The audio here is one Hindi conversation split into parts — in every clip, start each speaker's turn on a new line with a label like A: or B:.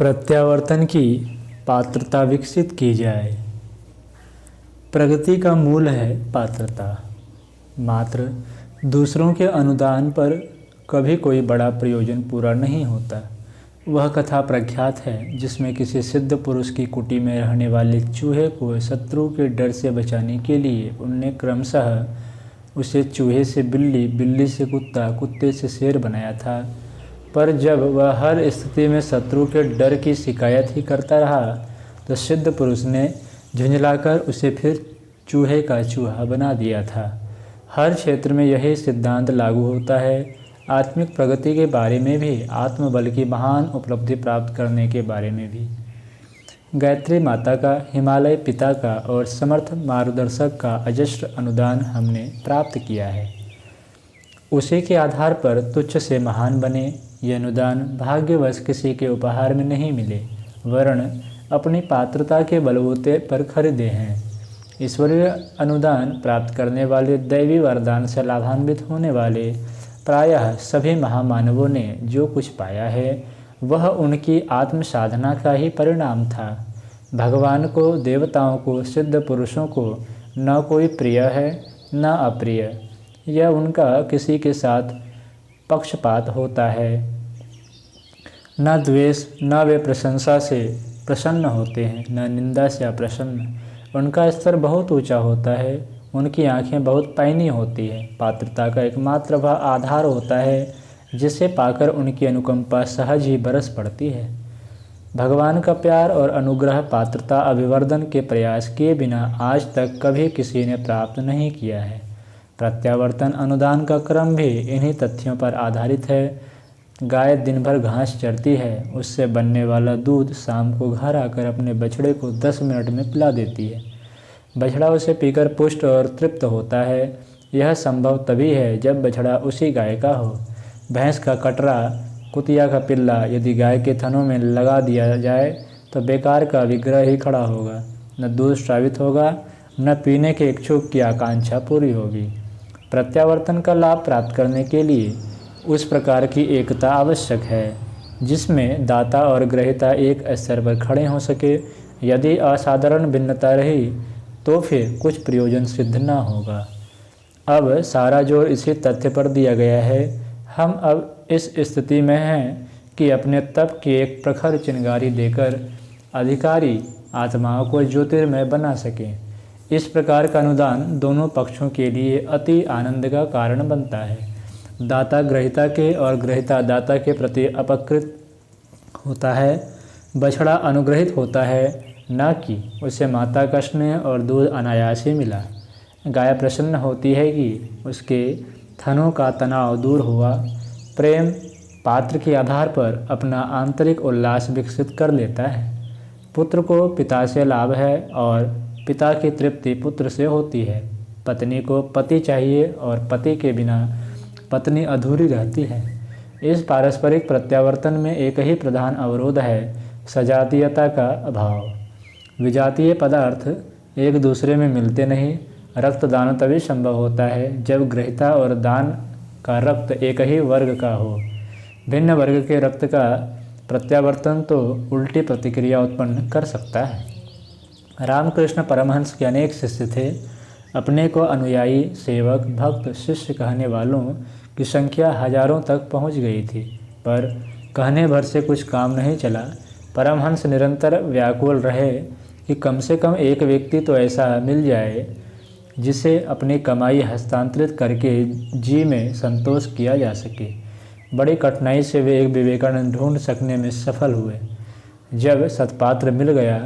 A: प्रत्यावर्तन की पात्रता विकसित की जाए। प्रगति का मूल है पात्रता। मात्र दूसरों के अनुदान पर कभी कोई बड़ा प्रयोजन पूरा नहीं होता। वह कथा प्रख्यात है जिसमें किसी सिद्ध पुरुष की कुटी में रहने वाले चूहे को शत्रु के डर से बचाने के लिए उनने क्रमशः उसे चूहे से बिल्ली, बिल्ली से कुत्ता, कुत्ते से शेर बनाया था। पर जब वह हर स्थिति में शत्रु के डर की शिकायत ही करता रहा तो सिद्ध पुरुष ने झुंझलाकर उसे फिर चूहे का चूहा बना दिया था। हर क्षेत्र में यही सिद्धांत लागू होता है। आत्मिक प्रगति के बारे में भी, आत्मबल की महान उपलब्धि प्राप्त करने के बारे में भी। गायत्री माता का, हिमालय पिता का और समर्थ मार्गदर्शक का अजस्र अनुदान हमने प्राप्त किया है। उसी के आधार पर तुच्छ से महान बने। ये अनुदान भाग्यवश किसी के उपहार में नहीं मिले, वरन अपनी पात्रता के बलबूते पर खरीदे हैं। ईश्वरीय अनुदान प्राप्त करने वाले, दैवी वरदान से लाभान्वित होने वाले प्रायः सभी महामानवों ने जो कुछ पाया है वह उनकी आत्म साधना का ही परिणाम था। भगवान को, देवताओं को, सिद्ध पुरुषों को न कोई प्रिय है न अप्रिय। यह उनका किसी के साथ पक्षपात होता है। न द्वेष, न वे प्रशंसा से प्रसन्न होते हैं, न निंदा से अप्रसन्न। उनका स्तर बहुत ऊंचा होता है। उनकी आंखें बहुत पैनी होती हैं। पात्रता का एकमात्र वह आधार होता है जिसे पाकर उनकी अनुकंपा सहज ही बरस पड़ती है। भगवान का प्यार और अनुग्रह पात्रता अभिवर्धन के प्रयास किए बिना आज तक कभी किसी ने प्राप्त नहीं किया है। प्रत्यावर्तन अनुदान का क्रम भी इन्हीं तथ्यों पर आधारित है। गाय दिन भर घास चरती है, उससे बनने वाला दूध शाम को घर आकर अपने बछड़े को 10 मिनट में पिला देती है। बछड़ा उसे पीकर पुष्ट और तृप्त होता है। यह संभव तभी है जब बछड़ा उसी गाय का हो। भैंस का कटरा, कुतिया का पिल्ला यदि गाय के थनों में लगा दिया जाए तो बेकार का विग्रह ही खड़ा होगा। न दूध स्रावित होगा, न पीने के इच्छुक की आकांक्षा पूरी होगी। प्रत्यावर्तन का लाभ प्राप्त करने के लिए उस प्रकार की एकता आवश्यक है जिसमें दाता और ग्रहीता एक स्तर पर खड़े हो सके। यदि असाधारण भिन्नता रही तो फिर कुछ प्रयोजन सिद्ध न होगा। अब सारा जोर इसी तथ्य पर दिया गया है। हम अब इस स्थिति में हैं कि अपने तप की एक प्रखर चिंगारी देकर अधिकारी आत्माओं को ज्योतिर्मय बना सकें। इस प्रकार का अनुदान दोनों पक्षों के लिए अति आनंद का कारण बनता है। दाता ग्रहीता के और ग्रहीता दाता के प्रति अपकृत होता है। बछड़ा अनुग्रहित होता है, न कि उसे माता का स्नेह और दूध अनायास ही मिला। गाय प्रसन्न होती है कि उसके थनों का तनाव दूर हुआ। प्रेम पात्र के आधार पर अपना आंतरिक उल्लास विकसित कर लेता है। पुत्र को पिता से लाभ है और पिता की तृप्ति पुत्र से होती है। पत्नी को पति चाहिए और पति के बिना पत्नी अधूरी रहती है। इस पारस्परिक प्रत्यावर्तन में एक ही प्रधान अवरोध है, सजातीयता का अभाव। विजातीय पदार्थ एक दूसरे में मिलते नहीं। रक्तदान तभी संभव होता है जब ग्रहीता और दान का रक्त एक ही वर्ग का हो। भिन्न वर्ग के रक्त का प्रत्यावर्तन तो उल्टी प्रतिक्रिया उत्पन्न कर सकता है। रामकृष्ण परमहंस के अनेक शिष्य थे। अपने को अनुयायी, सेवक, भक्त, शिष्य कहने वालों की संख्या हजारों तक पहुंच गई थी, पर कहने भर से कुछ काम नहीं चला। परमहंस निरंतर व्याकुल रहे कि कम से कम एक व्यक्ति तो ऐसा मिल जाए जिसे अपनी कमाई हस्तांतरित करके जी में संतोष किया जा सके। बड़ी कठिनाई से वे एक विवेकानंद ढूंढ सकने में सफल हुए। जब सत्पात्र मिल गया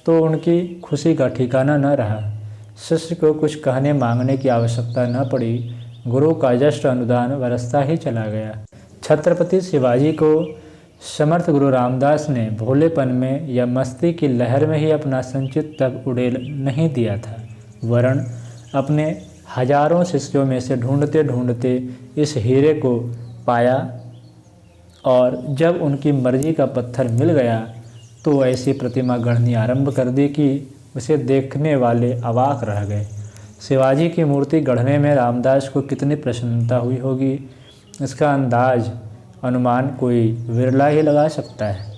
A: तो उनकी खुशी का ठिकाना न रहा। शिष्य को कुछ कहने मांगने की आवश्यकता न पड़ी। गुरु का जस्ट अनुदान बरसता ही चला गया। छत्रपति शिवाजी को समर्थ गुरु रामदास ने भोलेपन में या मस्ती की लहर में ही अपना संचित तप उड़ेल नहीं दिया था, वरन अपने हजारों शिष्यों में से ढूंढते ढूंढते इस हीरे को पाया और जब उनकी मर्जी का पत्थर मिल गया तो ऐसी प्रतिमा गढ़नी आरंभ कर दी कि उसे देखने वाले अवाक रह गए। शिवाजी की मूर्ति गढ़ने में रामदास को कितनी प्रसन्नता हुई होगी, इसका अंदाज अनुमान कोई विरला ही लगा सकता है।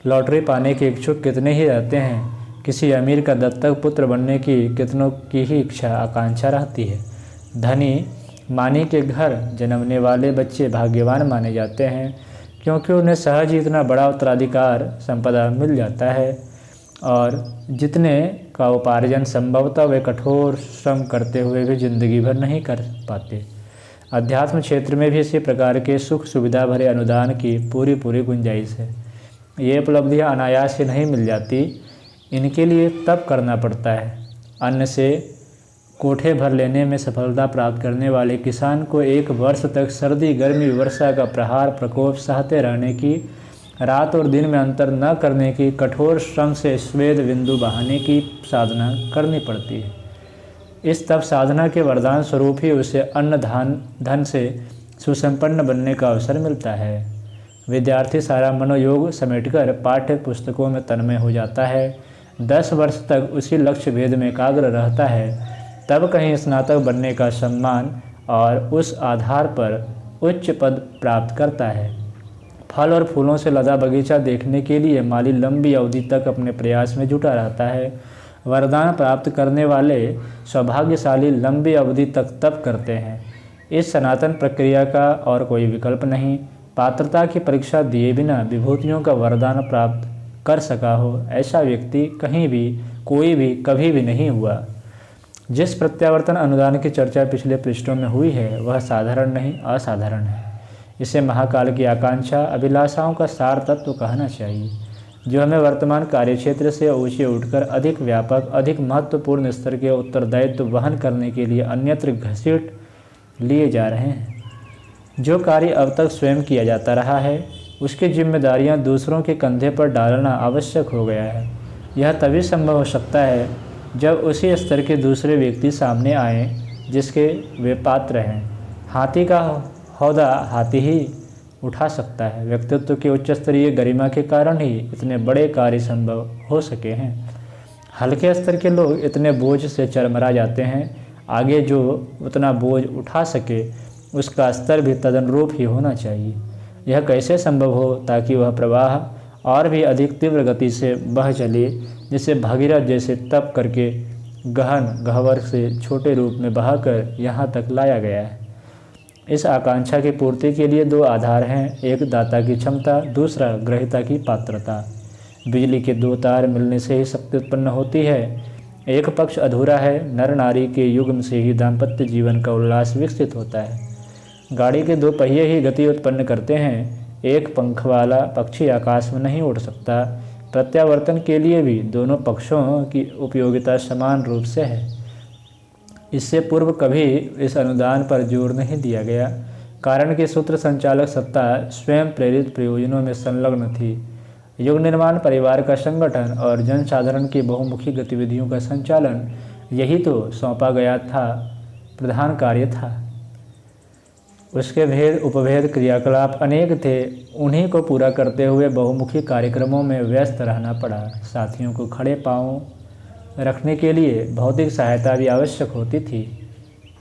A: लॉटरी पाने के इच्छुक कितने ही रहते हैं। किसी अमीर का दत्तक पुत्र बनने की कितनों की ही इच्छा आकांक्षा रहती है। धनी मानी के घर जन्मने वाले बच्चे भाग्यवान माने जाते हैं, क्योंकि उन्हें सहज ही इतना बड़ा उत्तराधिकार संपदा मिल जाता है, और जितने का उपार्जन संभवतः वे कठोर श्रम करते हुए भी जिंदगी भर नहीं कर पाते। अध्यात्म क्षेत्र में भी इसी प्रकार के सुख सुविधा भरे अनुदान की पूरी गुंजाइश है। ये उपलब्धियां अनायास से नहीं मिल जाती, इनके लिए तप करना पड़ता है। अन्न से कोठे भर लेने में सफलता प्राप्त करने वाले किसान को 1 वर्ष तक सर्दी गर्मी वर्षा का प्रहार प्रकोप सहते रहने की, रात और दिन में अंतर न करने की, कठोर श्रम से स्वेद बिंदु बहाने की साधना करनी पड़ती है। इस तप साधना के वरदान स्वरूप ही उसे अन्न धन से सुसंपन्न बनने का अवसर मिलता है। विद्यार्थी सारा मनोयोग समेटकर पाठ्य पुस्तकों में तन्मय हो जाता है। 10 वर्ष तक उसी लक्ष्य भेद में एकाग्र रहता है, तब कहीं स्नातक बनने का सम्मान और उस आधार पर उच्च पद प्राप्त करता है। फल और फूलों से लदा बगीचा देखने के लिए माली लंबी अवधि तक अपने प्रयास में जुटा रहता है। वरदान प्राप्त करने वाले सौभाग्यशाली लंबी अवधि तक तप करते हैं। इस सनातन प्रक्रिया का और कोई विकल्प नहीं। पात्रता की परीक्षा दिए बिना विभूतियों का वरदान प्राप्त कर सका हो, ऐसा व्यक्ति कहीं भी कोई भी कभी भी नहीं हुआ। जिस प्रत्यावर्तन अनुदान की चर्चा पिछले पृष्ठों में हुई है, वह साधारण नहीं असाधारण है। इसे महाकाल की आकांक्षा अभिलाषाओं का सार तत्व कहना चाहिए, जो हमें वर्तमान कार्यक्षेत्र से ऊंचे उठकर अधिक व्यापक अधिक महत्वपूर्ण स्तर के उत्तरदायित्व वहन करने के लिए अन्यत्र घसीट लिए जा रहे हैं। जो कार्य अब तक स्वयं किया जाता रहा है, उसकी जिम्मेदारियां दूसरों के कंधे पर डालना आवश्यक हो गया है। यह तभी संभव हो सकता है जब उसी स्तर के दूसरे व्यक्ति सामने आए जिसके वे पात्र हैं। हाथी का हौदा हाथी ही उठा सकता है। व्यक्तित्व की उच्च स्तरीय गरिमा के कारण ही इतने बड़े कार्य संभव हो सके हैं। हल्के स्तर के लोग इतने बोझ से चरमरा जाते हैं। आगे जो उतना बोझ उठा सके उसका स्तर भी तदनुरूप ही होना चाहिए। यह कैसे संभव हो ताकि वह प्रवाह और भी अधिक तीव्र गति से बह चले, जिसे भगीरथ जैसे तप करके गहन गह्वर से छोटे रूप में बहाकर यहाँ तक लाया गया है। इस आकांक्षा की पूर्ति के लिए 2 आधार हैं, एक दाता की क्षमता, दूसरा ग्रहीता की पात्रता। बिजली के 2 तार मिलने से ही शक्ति उत्पन्न होती है। एक पक्ष अधूरा है, नर नारी के युग्म से ही दाम्पत्य जीवन का उल्लास विकसित होता है। गाड़ी के 2 पहिए ही गति उत्पन्न करते हैं। एक पंख वाला पक्षी आकाश में नहीं उड़ सकता। प्रत्यावर्तन के लिए भी दोनों पक्षों की उपयोगिता समान रूप से है। इससे पूर्व कभी इस अनुदान पर जोर नहीं दिया गया, कारण कि सूत्र संचालक सत्ता स्वयं प्रेरित प्रयोजनों में संलग्न थी। युग निर्माण, परिवार का संगठन और जनसाधारण की बहुमुखी गतिविधियों का संचालन, यही तो सौंपा गया था प्रधान कार्य था। उसके भेद उपभेद क्रियाकलाप अनेक थे। उन्हीं को पूरा करते हुए बहुमुखी कार्यक्रमों में व्यस्त रहना पड़ा। साथियों को खड़े पांव रखने के लिए भौतिक सहायता भी आवश्यक होती थी।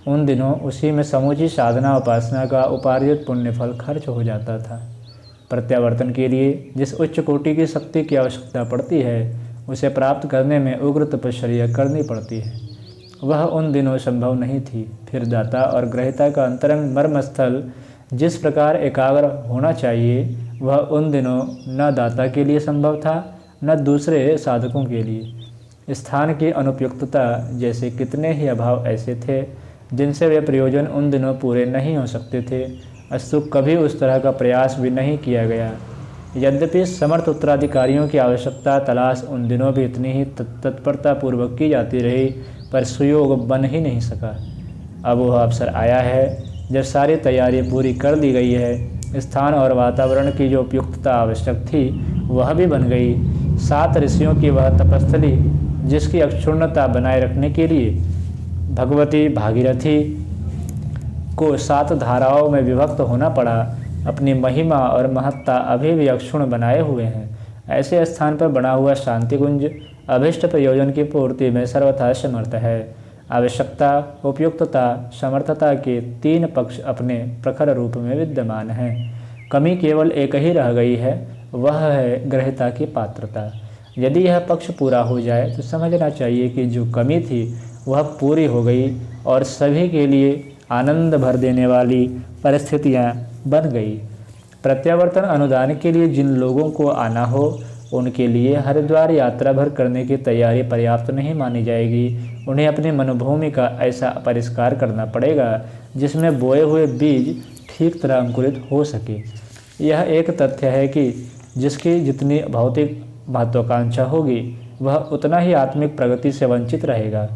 A: उन दिनों उसी में समूची साधना उपासना का उपार्जित पुण्यफल खर्च हो जाता था। प्रत्यावर्तन के लिए जिस उच्च कोटि की शक्ति की आवश्यकता पड़ती है, उसे प्राप्त करने में उग्र तपश्चर्या करनी पड़ती है। वह उन दिनों संभव नहीं थी। फिर दाता और ग्रहीता का अंतरंग मर्मस्थल जिस प्रकार एकाग्र होना चाहिए, वह उन दिनों न दाता के लिए संभव था न दूसरे साधकों के लिए। स्थान की अनुपयुक्तता जैसे कितने ही अभाव ऐसे थे जिनसे वे प्रयोजन उन दिनों पूरे नहीं हो सकते थे। अस्तु कभी उस तरह का प्रयास भी नहीं किया गया। यद्यपि समर्थ उत्तराधिकारियों की आवश्यकता तलाश उन दिनों भी इतनी ही तत्परता पूर्वक की जाती रही, पर सुयोग बन ही नहीं सका। अब वह अवसर आया है जब सारी तैयारी पूरी कर दी गई है। स्थान और वातावरण की जो उपयुक्तता आवश्यक थी वह भी बन गई। 7 ऋषियों की वह तपस्थली जिसकी अक्षुण्णता बनाए रखने के लिए भगवती भागीरथी को 7 धाराओं में विभक्त होना पड़ा, अपनी महिमा और महत्ता अभी भी अक्षुण्ण बनाए हुए हैं। ऐसे स्थान पर बना हुआ शांति कुंज अभिष्ट प्रयोजन की पूर्ति में सर्वथा समर्थ है। आवश्यकता, उपयुक्तता, समर्थता के 3 पक्ष अपने प्रखर रूप में विद्यमान हैं। कमी केवल एक ही रह गई है, वह है ग्रहिता की पात्रता। यदि यह पक्ष पूरा हो जाए तो समझना चाहिए कि जो कमी थी वह पूरी हो गई और सभी के लिए आनंद भर देने वाली परिस्थितियां बन गई। प्रत्यावर्तन अनुदान के लिए जिन लोगों को आना हो उनके लिए हरिद्वार यात्रा भर करने की तैयारी पर्याप्त नहीं मानी जाएगी। उन्हें अपनी मनोभूमि का ऐसा परिष्कार करना पड़ेगा जिसमें बोए हुए बीज ठीक तरह अंकुरित हो सके। यह एक तथ्य है कि जिसकी जितनी भौतिक महत्वाकांक्षा होगी वह उतना ही आत्मिक प्रगति से वंचित रहेगा।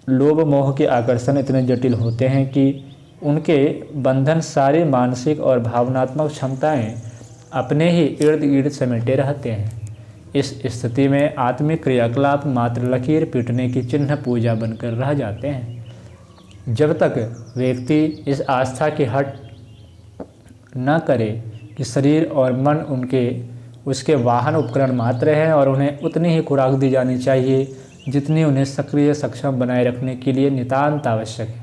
A: लोभ मोह के आकर्षण इतने जटिल होते हैं कि उनके बंधन सारी मानसिक और भावनात्मक क्षमताएं अपने ही इर्द गिर्द समेटे रहते हैं। इस स्थिति में आत्मिक क्रियाकलाप मात्र लकीर पीटने की चिन्ह पूजा बनकर रह जाते हैं। जब तक व्यक्ति इस आस्था की हट न करे कि शरीर और मन उसके वाहन उपकरण मात्र हैं और उन्हें उतनी ही खुराक दी जानी चाहिए जितनी उन्हें सक्रिय सक्षम बनाए रखने के लिए नितांत आवश्यक है।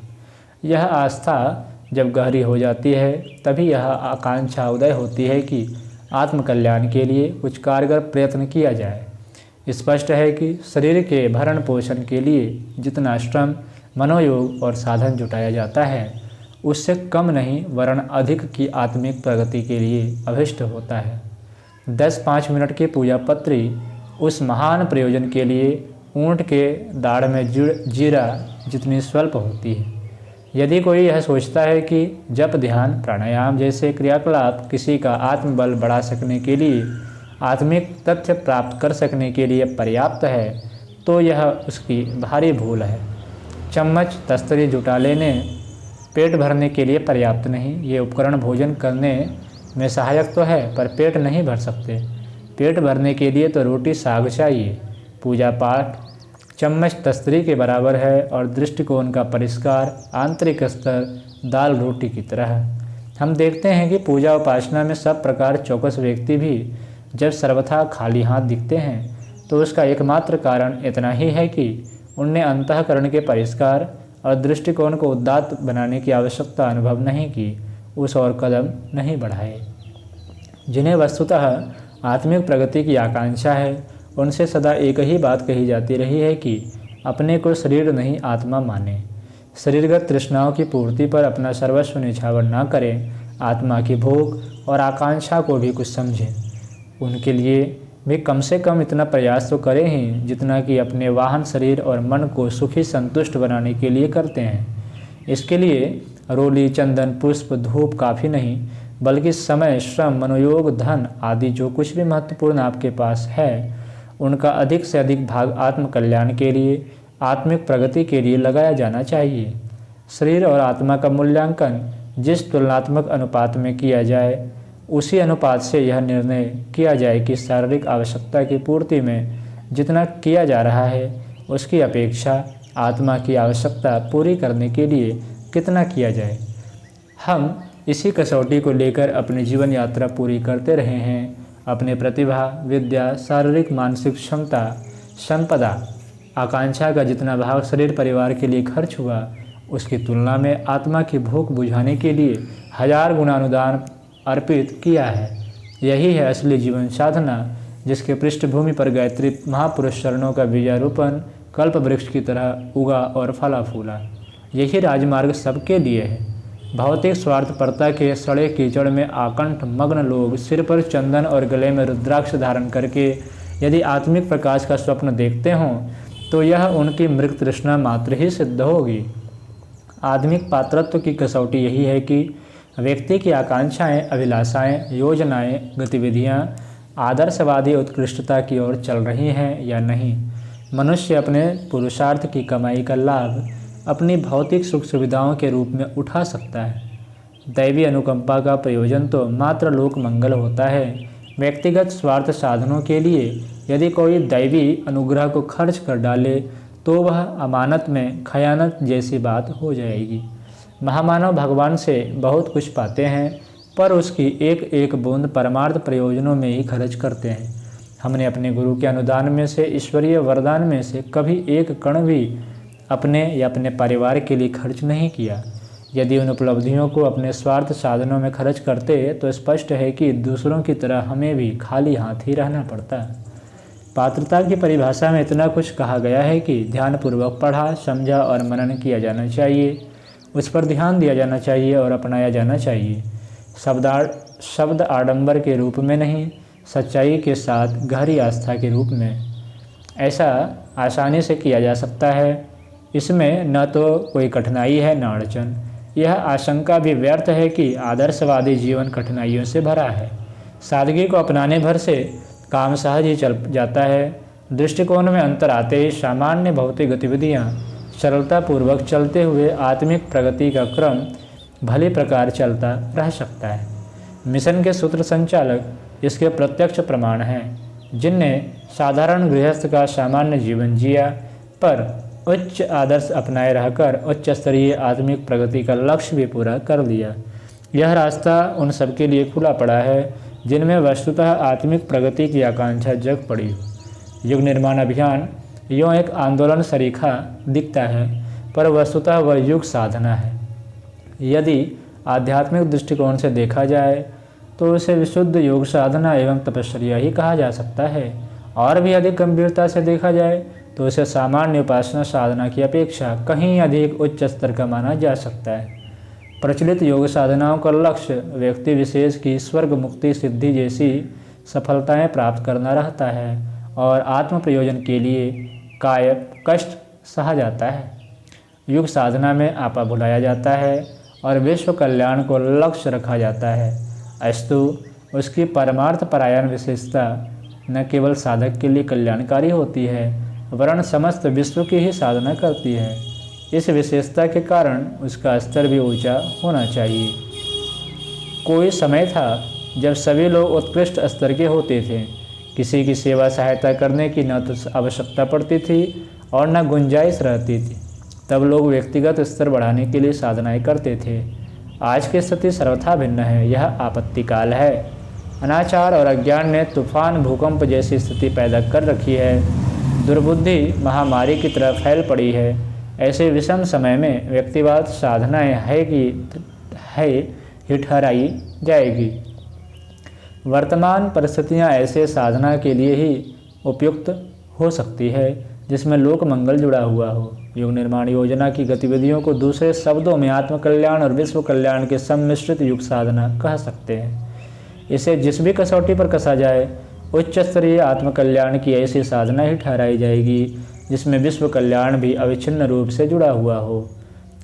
A: यह आस्था जब गहरी हो जाती है तभी यह आकांक्षा उदय होती है कि आत्मकल्याण के लिए कुछ कारगर प्रयत्न किया जाए। स्पष्ट है कि शरीर के भरण पोषण के लिए जितना श्रम मनोयोग और साधन जुटाया जाता है उससे कम नहीं वरन अधिक की आत्मिक प्रगति के लिए अभिष्ट होता है। 10-5 मिनट की पूजा पत्री उस महान प्रयोजन के लिए ऊंट के दाढ़ में जीरा जितनी स्वल्प होती है। यदि कोई यह सोचता है कि जप ध्यान प्राणायाम जैसे क्रियाकलाप किसी का आत्मबल बढ़ा सकने के लिए आत्मिक तथ्य प्राप्त कर सकने के लिए पर्याप्त है तो यह उसकी भारी भूल है। चम्मच तस्तरी जुटा लेने पेट भरने के लिए पर्याप्त नहीं। ये उपकरण भोजन करने में सहायक तो है पर पेट नहीं भर सकते। पेट भरने के लिए तो रोटी साग चाहिए। पूजा पाठ चम्मच तस्तरी के बराबर है और दृष्टिकोण का परिष्कार आंतरिक स्तर दाल रोटी की तरह है। हम देखते हैं कि पूजा उपासना में सब प्रकार चौकस व्यक्ति भी जब सर्वथा खाली हाथ दिखते हैं तो उसका एकमात्र कारण इतना ही है कि उनने अंतःकरण के परिष्कार और दृष्टिकोण को उदात्त बनाने की आवश्यकता अनुभव नहीं की, उस और कदम नहीं बढ़ाए। जिन्हें वस्तुतः आत्मिक प्रगति की आकांक्षा है उनसे सदा एक ही बात कही जाती रही है कि अपने को शरीर नहीं आत्मा माने। शरीरगत तृष्णाओं की पूर्ति पर अपना सर्वस्व निछावर न करें, आत्मा की भोग और आकांक्षा को भी कुछ समझें। उनके लिए भी कम से कम इतना प्रयास तो करें ही जितना कि अपने वाहन शरीर और मन को सुखी संतुष्ट बनाने के लिए करते हैं। इसके लिए रोली चंदन पुष्प धूप काफ़ी नहीं बल्कि समय श्रम मनोयोग धन आदि जो कुछ भी महत्वपूर्ण आपके पास है उनका अधिक से अधिक भाग आत्मकल्याण के लिए आत्मिक प्रगति के लिए लगाया जाना चाहिए। शरीर और आत्मा का मूल्यांकन जिस तुलनात्मक अनुपात में किया जाए उसी अनुपात से यह निर्णय किया जाए कि शारीरिक आवश्यकता की पूर्ति में जितना किया जा रहा है उसकी अपेक्षा आत्मा की आवश्यकता पूरी करने के लिए कितना किया जाए। हम इसी कसौटी को लेकर अपनी जीवन यात्रा पूरी करते रहे हैं। अपने प्रतिभा विद्या शारीरिक मानसिक क्षमता संपदा आकांक्षा का जितना भाग शरीर परिवार के लिए खर्च हुआ उसकी तुलना में आत्मा की भूख बुझाने के लिए 1000 गुना अनुदान अर्पित किया है। यही है असली जीवन साधना जिसके पृष्ठभूमि पर गायत्री महापुरुष चरणों का बीजारोपण कल्प वृक्ष की तरह उगा और फला फूला। यही राजमार्ग सबके लिए है। भौतिक स्वार्थपरता के सड़े कीचड़ में आकंठ मग्न लोग सिर पर चंदन और गले में रुद्राक्ष धारण करके यदि आत्मिक प्रकाश का स्वप्न देखते हों तो यह उनकी मृग तृष्णा मात्र ही सिद्ध होगी। आत्मिक पात्रत्व की कसौटी यही है कि व्यक्ति की आकांक्षाएं अभिलाषाएं योजनाएं गतिविधियां आदर्शवादी उत्कृष्टता की ओर चल रही हैं या नहीं। मनुष्य अपने पुरुषार्थ की कमाई का लाभ अपनी भौतिक सुख सुविधाओं के रूप में उठा सकता है। दैवी अनुकंपा का प्रयोजन तो मात्र लोक मंगल होता है। व्यक्तिगत स्वार्थ साधनों के लिए यदि कोई दैवी अनुग्रह को खर्च कर डाले तो वह अमानत में खयानत जैसी बात हो जाएगी। महामानव भगवान से बहुत कुछ पाते हैं पर उसकी एक एक बूंद परमार्थ प्रयोजनों में ही खर्च करते हैं। हमने अपने गुरु के अनुदान में से ईश्वरीय वरदान में से कभी एक कण भी अपने या अपने परिवार के लिए खर्च नहीं किया। यदि उन उपलब्धियों को अपने स्वार्थ साधनों में खर्च करते तो स्पष्ट है कि दूसरों की तरह हमें भी खाली हाथ ही रहना पड़ता। पात्रता की परिभाषा में इतना कुछ कहा गया है कि ध्यानपूर्वक पढ़ा, समझा और मनन किया जाना चाहिए, उस पर ध्यान दिया जाना चाहिए और अपनाया जाना चाहिए। शब्द आडंबर के रूप में नहीं, सच्चाई के साथ गहरी आस्था के रूप में। ऐसा आसानी से किया जा सकता है। इसमें न तो कोई कठिनाई है न अड़चन। यह आशंका भी व्यर्थ है कि आदर्शवादी जीवन कठिनाइयों से भरा है। सादगी को अपनाने भर से काम सहज ही चल जाता है। दृष्टिकोण में अंतर आते ही सामान्य भौतिक गतिविधियाँ सरलतापूर्वक चलते हुए आत्मिक प्रगति का क्रम भली प्रकार चलता रह सकता है। मिशन के सूत्र संचालक इसके प्रत्यक्ष प्रमाण हैं, जिनने साधारण गृहस्थ का सामान्य जीवन जिया पर उच्च आदर्श अपनाए रहकर उच्च स्तरीय आत्मिक प्रगति का लक्ष्य भी पूरा कर लिया। यह रास्ता उन सबके लिए खुला पड़ा है जिनमें वस्तुतः आत्मिक प्रगति की आकांक्षा जग पड़ी हो। युग निर्माण अभियान यूँ एक आंदोलन सरीखा दिखता है, पर वस्तुतः वह युग साधना है। यदि आध्यात्मिक दृष्टिकोण से देखा जाए तो उसे विशुद्ध योग साधना एवं तपस्या ही कहा जा सकता है, और भी अधिक गंभीरता से देखा जाए तो उसे सामान्य उपासना साधना की अपेक्षा कहीं अधिक उच्च स्तर का माना जा सकता है। प्रचलित योग साधनाओं का लक्ष्य व्यक्ति विशेष की स्वर्ग मुक्ति सिद्धि जैसी सफलताएं प्राप्त करना रहता है और आत्म प्रयोजन के लिए कायक कष्ट सहा जाता है। युग साधना में आपा भुलाया जाता है और विश्व कल्याण को लक्ष्य रखा जाता है। अस्तु उसकी परमार्थ परायण विशेषता न केवल साधक के लिए कल्याणकारी होती है वरन समस्त विश्व की ही साधना करती है। इस विशेषता के कारण उसका स्तर भी ऊंचा होना चाहिए। कोई समय था जब सभी लोग उत्कृष्ट स्तर के होते थे। किसी की सेवा सहायता करने की न तो आवश्यकता पड़ती थी और न गुंजाइश रहती थी। तब लोग व्यक्तिगत स्तर बढ़ाने के लिए साधनाएं करते थे। आज की स्थिति सर्वथा भिन्न है। यह आपत्ति काल है। अनाचार और अज्ञान ने तूफान भूकंप जैसी स्थिति पैदा कर रखी है। दुर्बुद्धि महामारी की तरह फैल पड़ी है। ऐसे विषम समय में व्यक्तिवाद साधनाएं है ही ठहराई जाएगी। वर्तमान परिस्थितियां ऐसे साधना के लिए ही उपयुक्त हो सकती है जिसमें लोक मंगल जुड़ा हुआ हो। युग निर्माण योजना की गतिविधियों को दूसरे शब्दों में आत्मकल्याण और विश्व कल्याण के सम्मिश्रित युग साधना कह सकते हैं। इसे जिस भी कसौटी पर कसा जाए उच्च स्तरीय आत्मकल्याण की ऐसी साधना ही ठहराई जाएगी जिसमें विश्व कल्याण भी अविच्छिन्न रूप से जुड़ा हुआ हो।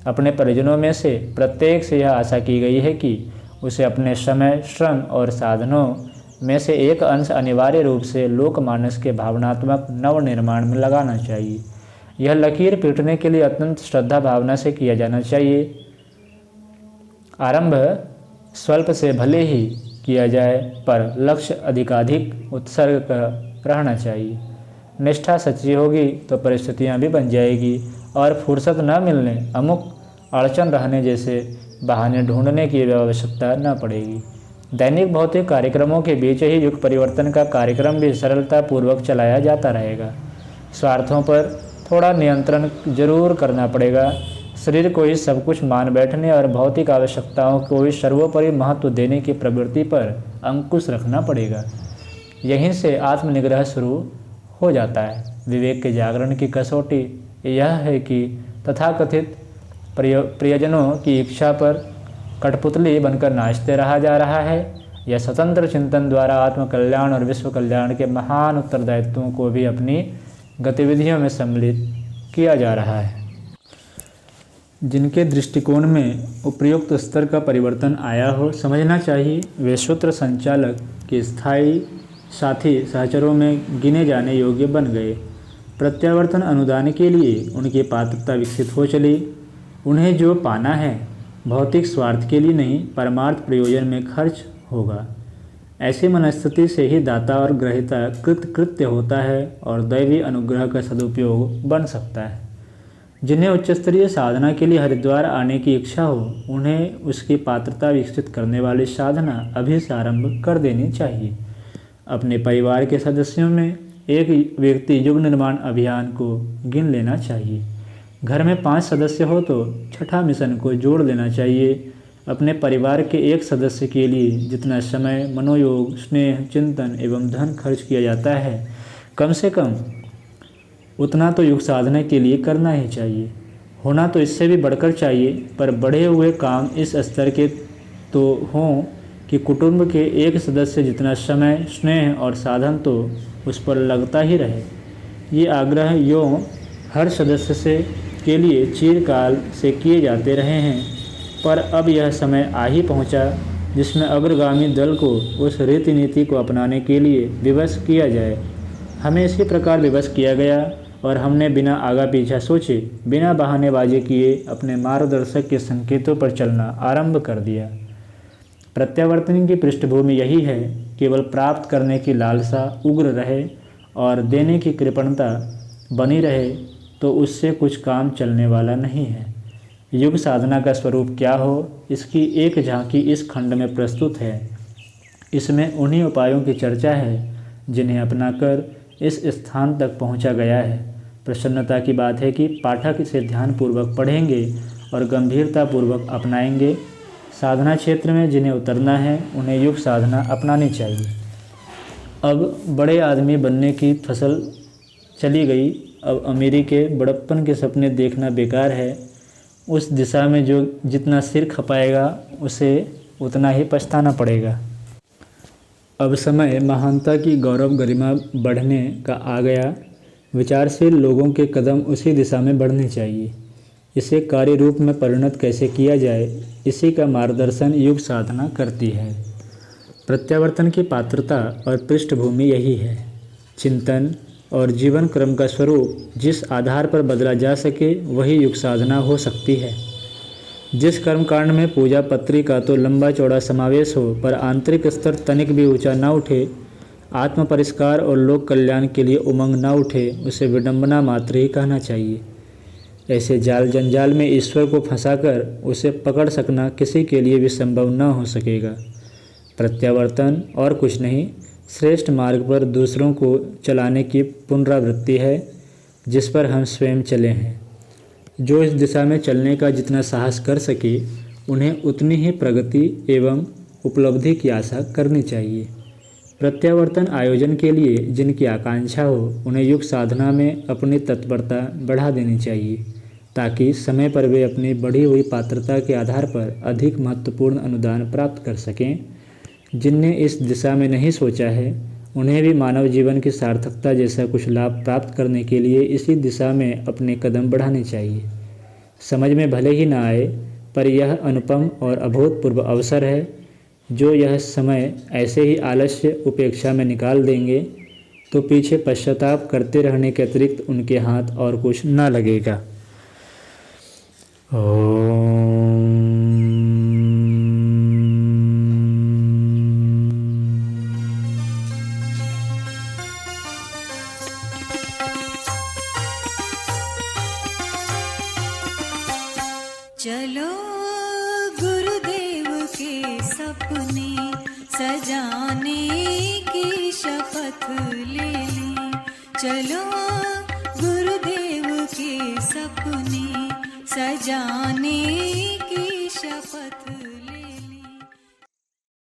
A: अपने परिजनों में से प्रत्येक से यह आशा की गई है कि उसे अपने समय, श्रम और साधनों में से एक अंश अनिवार्य रूप से लोकमानस के भावनात्मक नवनिर्माण में लगाना चाहिए। यह लकीर पीटने के लिए अत्यंत श्रद्धा भावना से किया जाना चाहिए। आरंभ स्वल्प से भले ही किया जाए पर लक्ष्य अधिकाधिक उत्सर्ग का रहना चाहिए। निष्ठा सच्ची होगी तो परिस्थितियां भी बन जाएगी और फुर्सत न मिलने, अमुक अड़चन रहने जैसे बहाने ढूंढने की आवश्यकता न पड़ेगी। दैनिक भौतिक कार्यक्रमों के बीच ही युग परिवर्तन का कार्यक्रम भी सरलतापूर्वक चलाया जाता रहेगा। स्वार्थों पर थोड़ा नियंत्रण जरूर करना पड़ेगा। शरीर को ही सब कुछ मान बैठने और भौतिक आवश्यकताओं को ही सर्वोपरि महत्व देने की प्रवृत्ति पर अंकुश रखना पड़ेगा। यहीं से आत्मनिग्रह शुरू हो जाता है। विवेक के जागरण की कसौटी यह है कि तथाकथित प्रियजनों की इच्छा पर कठपुतली बनकर नाचते रहा जा रहा है या स्वतंत्र चिंतन द्वारा आत्मकल्याण और विश्व कल्याण के महान उत्तरदायित्वों को भी अपनी गतिविधियों में सम्मिलित किया जा रहा है। जिनके दृष्टिकोण में उपयुक्त स्तर का परिवर्तन आया हो, समझना चाहिए वे सूत्र संचालक के स्थायी साथी सहचरों में गिने जाने योग्य बन गए। प्रत्यावर्तन अनुदान के लिए उनकी पात्रता विकसित हो चली। उन्हें जो पाना है भौतिक स्वार्थ के लिए नहीं, परमार्थ प्रयोजन में खर्च होगा। ऐसी मनस्थिति से ही दाता और ग्रहिता कृत्य होता है और दैवी अनुग्रह का सदुपयोग बन सकता है। जिन्हें उच्च स्तरीय साधना के लिए हरिद्वार आने की इच्छा हो, उन्हें उसकी पात्रता विकसित करने वाली साधना अभी से आरंभ कर देनी चाहिए। अपने परिवार के सदस्यों में एक व्यक्ति युग निर्माण अभियान को गिन लेना चाहिए। घर में 5 सदस्य हो तो छठा मिशन को जोड़ लेना चाहिए। अपने परिवार के एक सदस्य के लिए जितना समय, मनोयोग, स्नेह, चिंतन एवं धन खर्च किया जाता है, कम से कम उतना तो योग साधना के लिए करना ही चाहिए। होना तो इससे भी बढ़कर चाहिए, पर बढ़े हुए काम इस स्तर के तो हों कि कुटुंब के एक सदस्य जितना समय, स्नेह और साधन तो उस पर लगता ही रहे। ये आग्रह यों हर सदस्य से के लिए चिरकाल से किए जाते रहे हैं, पर अब यह समय आ ही पहुँचा जिसमें अग्रगामी दल को उस रीति नीति को अपनाने के लिए विवश किया जाए। हमें इसी प्रकार विवश किया गया और हमने बिना आगा पीछा सोचे, बिना बहानेबाजी किए अपने मार्गदर्शक के संकेतों पर चलना आरंभ कर दिया। प्रत्यावर्तन की पृष्ठभूमि यही है, केवल प्राप्त करने की लालसा उग्र रहे और देने की कृपणता बनी रहे तो उससे कुछ काम चलने वाला नहीं है। युग साधना का स्वरूप क्या हो, इसकी एक झांकी इस खंड में प्रस्तुत है। इसमें उन्हीं उपायों की चर्चा है जिन्हें अपनाकर इस स्थान तक पहुंचा गया है। प्रसन्नता की बात है कि पाठक इसे ध्यानपूर्वक पढ़ेंगे और गंभीरतापूर्वक अपनाएंगे। साधना क्षेत्र में जिन्हें उतरना है उन्हें युग साधना अपनानी चाहिए। अब बड़े आदमी बनने की फसल चली गई, अब अमीरी के बड़प्पन के सपने देखना बेकार है। उस दिशा में जो जितना सिर खपाएगा उसे उतना ही पछताना पड़ेगा। अब समय महानता की गौरव गरिमा बढ़ने का आ गया। विचारशील लोगों के कदम उसी दिशा में बढ़ने चाहिए। इसे कार्य रूप में परिणत कैसे किया जाए, इसी का मार्गदर्शन युग साधना करती है। प्रत्यावर्तन की पात्रता और पृष्ठभूमि यही है। चिंतन और जीवन क्रम का स्वरूप जिस आधार पर बदला जा सके वही युग साधना हो सकती है। जिस कर्मकांड में पूजा पत्री का तो लंबा चौड़ा समावेश हो पर आंतरिक स्तर तनिक भी ऊंचा ना उठे, आत्म परिष्कार और लोक कल्याण के लिए उमंग ना उठे, उसे विडंबना मात्र ही कहना चाहिए। ऐसे जाल जंजाल में ईश्वर को फंसाकर उसे पकड़ सकना किसी के लिए भी संभव न हो सकेगा। प्रत्यावर्तन और कुछ नहीं, श्रेष्ठ मार्ग पर दूसरों को चलाने की पुनरावृत्ति है जिस पर हम स्वयं चले हैं। जो इस दिशा में चलने का जितना साहस कर सके उन्हें उतनी ही प्रगति एवं उपलब्धि की आशा करनी चाहिए। प्रत्यावर्तन आयोजन के लिए जिनकी आकांक्षा हो उन्हें युग साधना में अपनी तत्परता बढ़ा देनी चाहिए ताकि समय पर वे अपनी बढ़ी हुई पात्रता के आधार पर अधिक महत्वपूर्ण अनुदान प्राप्त कर सकें। जिनने इस दिशा में नहीं सोचा है उन्हें भी मानव जीवन की सार्थकता जैसा कुछ लाभ प्राप्त करने के लिए इसी दिशा में अपने कदम बढ़ाने चाहिए। समझ में भले ही ना आए, पर यह अनुपम और अभूतपूर्व अवसर है। जो यह समय ऐसे ही आलस्य उपेक्षा में निकाल देंगे तो पीछे पश्चाताप करते रहने के अतिरिक्त उनके हाथ और कुछ ना लगेगा।
B: चलो गुरुदेव के सपने सजाने की शपथ ले लें। चलो गुरुदेव के सपने सजाने